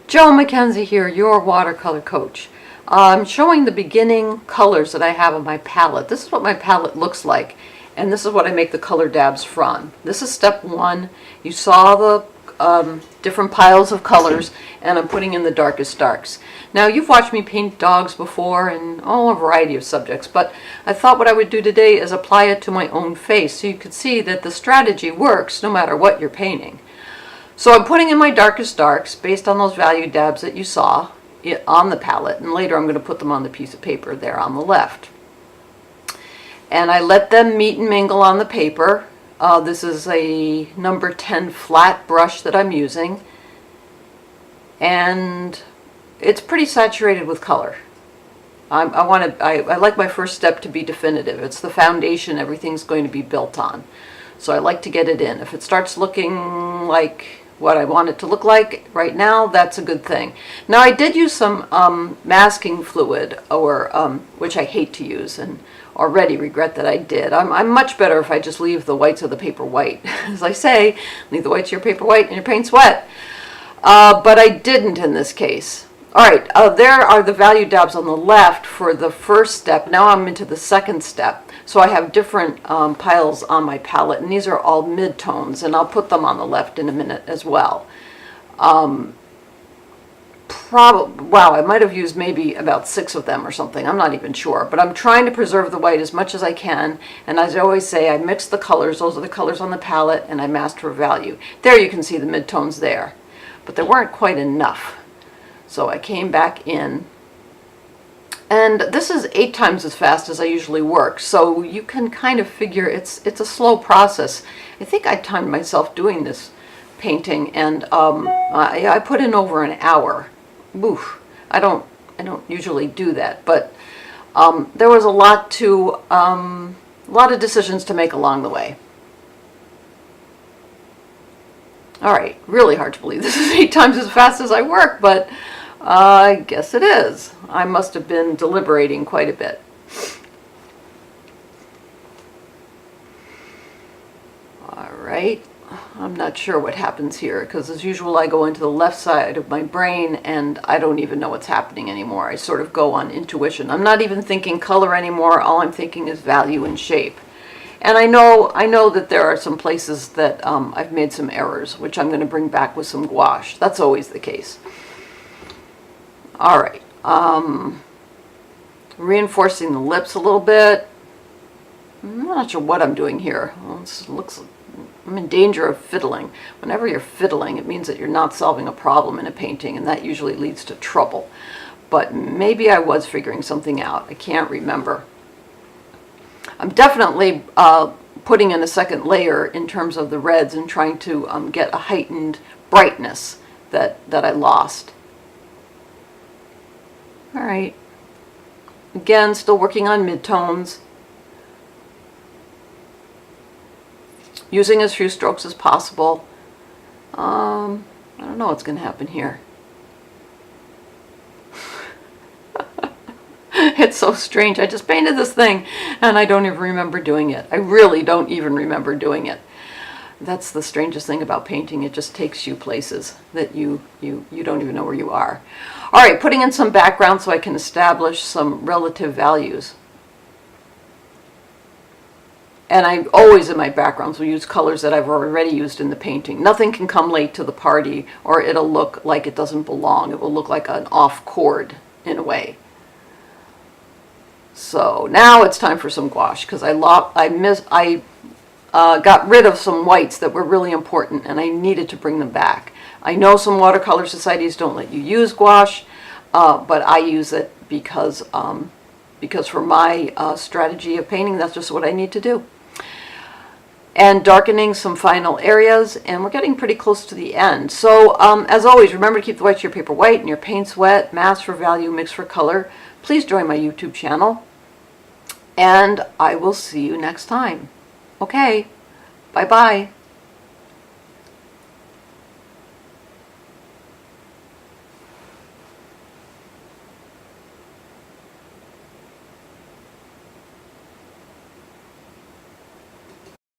Joe Mackenzie here, your watercolor coach. I'm showing the beginning colors that I have on my palette. This is what my palette looks like, and this is what I make the color dabs from. This is step one. You saw the different piles of colors, and I'm putting in the darkest darks. Now, you've watched me paint dogs before and a variety of subjects, but I thought what I would do today is apply it to my own face so you could see that the strategy works no matter what you're painting. So I'm putting in my darkest darks based on those value dabs that you saw on the palette, and later I'm going to put them on the piece of paper there on the left. And I let them meet and mingle on the paper. This is a number 10 flat brush that I'm using, and it's pretty saturated with color. I like my first step to be definitive. It's the foundation everything's going to be built on. So I like to get it in. If it starts looking like what I want it to look like right now, that's a good thing. Now, I did use some masking fluid, or which I hate to use and already regret that I did. I'm much better if I just leave the whites of the paper white. As I say, leave the whites of your paper white and your paint's wet. But I didn't in this case. All right, there are the value dabs on the left for the first step. Now I'm into the second step. So I have different piles on my palette, and these are all mid-tones, and I'll put them on the left in a minute as well. Wow, I might have used maybe about 6 of them or something. I'm not even sure, but I'm trying to preserve the white as much as I can, and as I always say, I mix the colors. Those are the colors on the palette, and I masked for value. There you can see the mid-tones there, but there weren't quite enough. So I came back in, and this is 8 times as fast as I usually work, so you can kind of figure it's a slow process. I think I timed myself doing this painting, and I put in over an hour. Oof, I don't usually do that, but there was a lot of decisions to make along the way. All right, really hard to believe this is 8 times as fast as I work, but I guess it is. I must have been deliberating quite a bit. All right, I'm not sure what happens here, because as usual I go into the left side of my brain and I don't even know what's happening anymore. I sort of go on intuition. I'm not even thinking color anymore. All I'm thinking is value and shape. And I know that there are some places that I've made some errors, which I'm going to bring back with some gouache. That's always the case. All right, reinforcing the lips a little bit. I'm not sure what I'm doing here. Well, I'm in danger of fiddling. Whenever you're fiddling, it means that you're not solving a problem in a painting, and that usually leads to trouble. But maybe I was figuring something out. I can't remember. I'm definitely putting in a second layer in terms of the reds and trying to get a heightened brightness that I lost. All right. Again, still working on midtones. Using as few strokes as possible. I don't know what's going to happen here. It's so strange. I just painted this thing and I don't even remember doing it. I really don't even remember doing it. That's the strangest thing about painting. It just takes you places that you don't even know where you are. All right, putting in some background so I can establish some relative values. And I always in my backgrounds will use colors that I've already used in the painting. Nothing can come late to the party or it'll look like it doesn't belong. It will look like an off chord in a way. So now it's time for some gouache, because I got rid of some whites that were really important and I needed to bring them back. I know some watercolor societies don't let you use gouache, but I use it because for my strategy of painting, that's just what I need to do. And darkening some final areas, and we're getting pretty close to the end. So as always, remember to keep the whites of your paper white and your paints wet, mask for value, mix for color. Please join my YouTube channel, and I will see you next time. Okay, bye-bye.